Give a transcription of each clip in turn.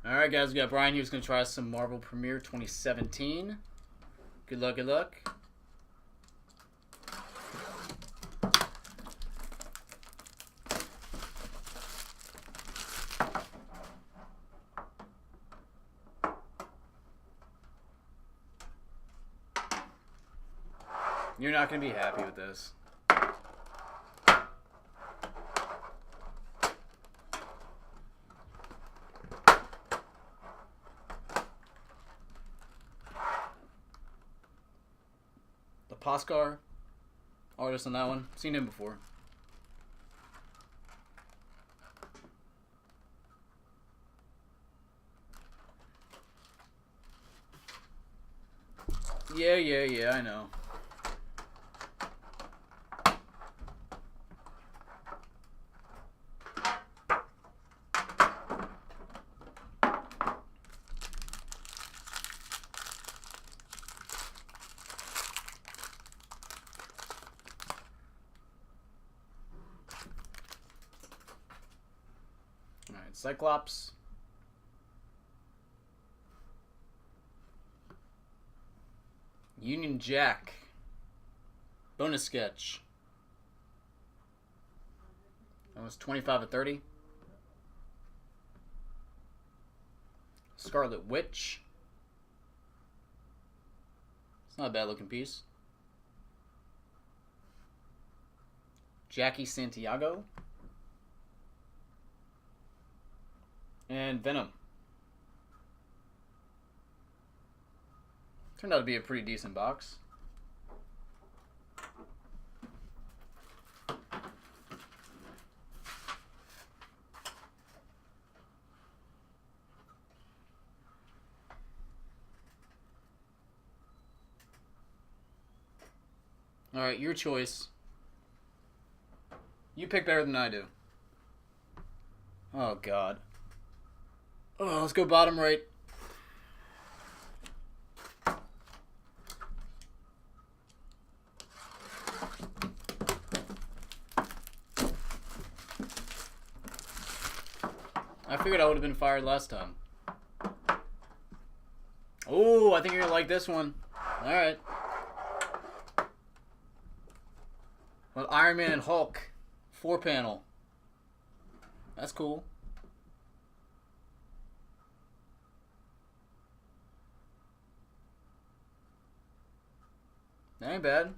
Alright, guys, we got Bryan. He was going to try some Marvel Premiere 2017. Good luck, good luck. You're not going to be happy with this. The Poscar artist on that one. Seen him before. Yeah, I know. Alright, Cyclops. Union Jack. Bonus sketch. That was 25 of 30. Scarlet Witch. It's not a bad looking piece. Jackie Santiago. And Venom. Turned out to be a pretty decent box. Alright, your choice. You pick better than I do. Oh, God. Oh, let's go bottom right. I figured I would have been fired last time. Oh, I think you're going to like this one. Alright. Well, Iron Man and Hulk. 4-panel. That's cool. That ain't bad.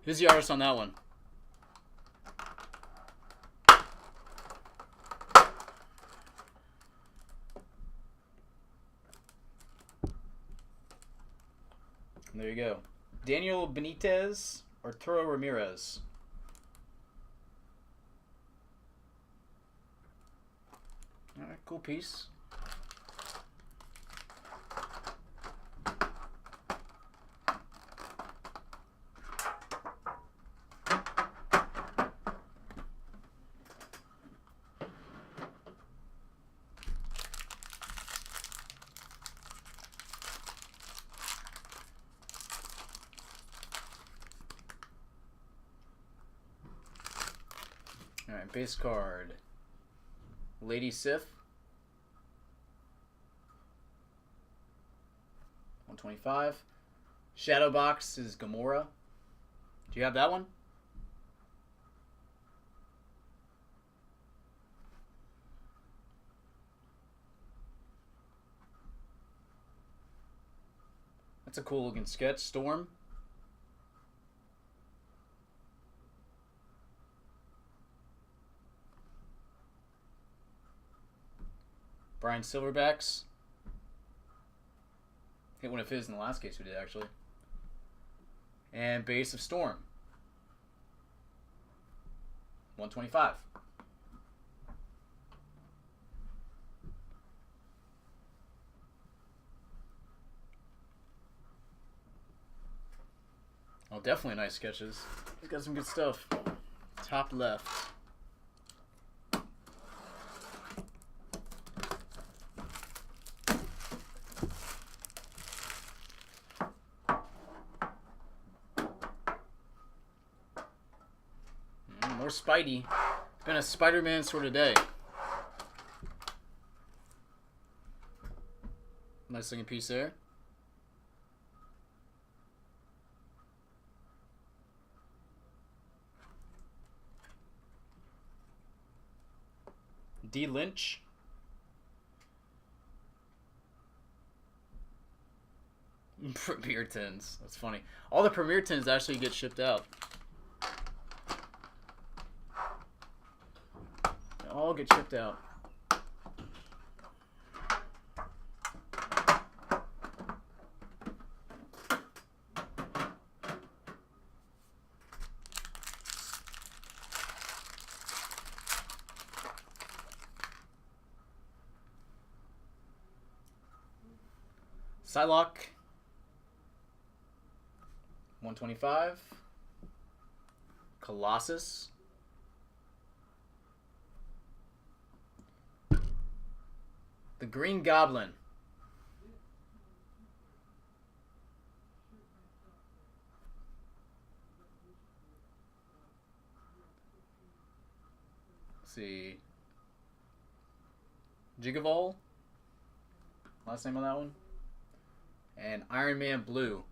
Who's the artist on that one? There you go. Daniel Benitez, Arturo Ramirez. Alright, cool piece. Alright, base card. Lady Sif. 125. Shadow box is Gamora. Do you have that one? That's a cool looking sketch. Storm. Bryan Silverbacks. Hit one of his in the last case we did, actually. And base of Storm. 125. Oh, definitely nice sketches. He's got some good stuff. Top left. More Spidey. It's been a Spider-Man sort of day. Nice looking piece there. D. Lynch. Premier tins. That's funny. All the Premier tins actually get shipped out. They all get shipped out. Psylocke. 125. Colossus. The Green Goblin. Let's see. Gigavol. Last name on that one. And Iron Man Blue.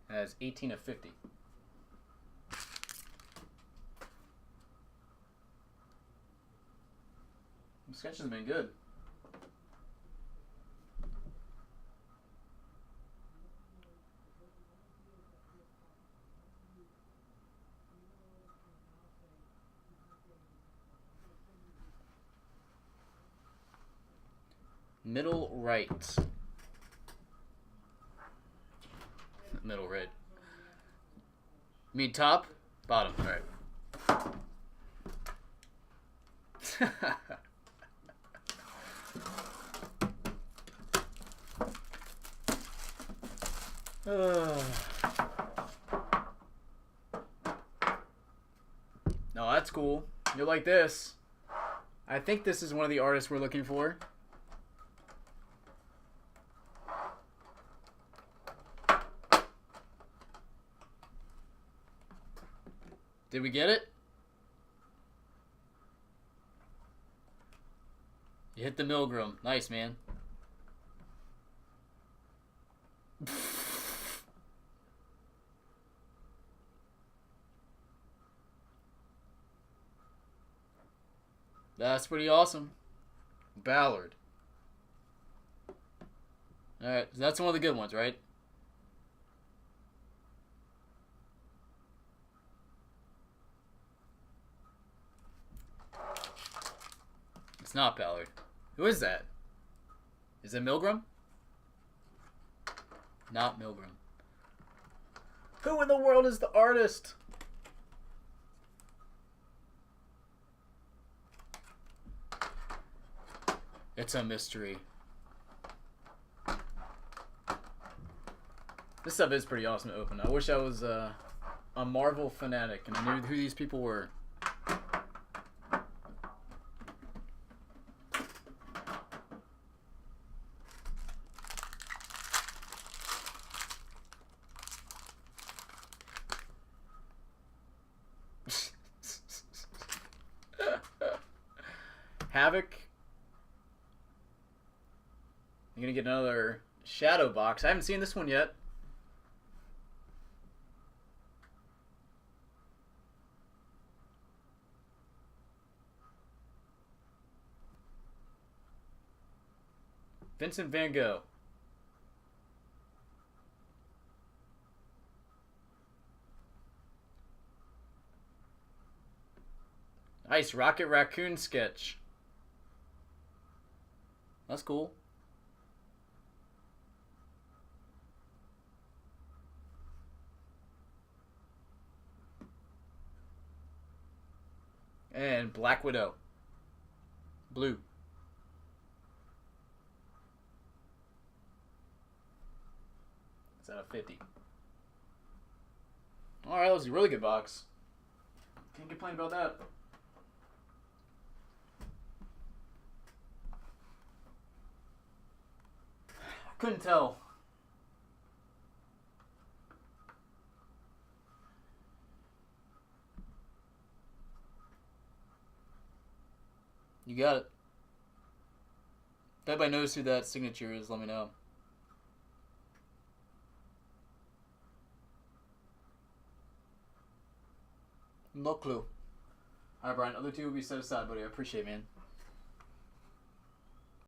Has 18 of 50. The sketches have been good. Middle right. Middle right. You mean top? Bottom. Alright. No, that's cool. You'll like this. I think this is one of the artists we're looking for. Did we get it? You hit the Milgram. Nice, man. That's pretty awesome. Ballard. Alright, so that's one of the good ones, right? It's not Ballard. Who is that? Is it Milgram? Not Milgram. Who in the world is the artist? It's a mystery. This stuff is pretty awesome to open. I wish I was a Marvel fanatic and I knew who these people were. Havoc. You're gonna get another shadow box. I haven't seen this one yet. Vincent Van Gogh. Nice Rocket Raccoon sketch. That's cool. And Black Widow. Blue. It's out of 50. Alright, that was a really good box. Can't complain about that. Couldn't tell. You got it. If anybody knows who that signature is, let me know. No clue. Alright, Bryan. Other two will be set aside, buddy. I appreciate it, man.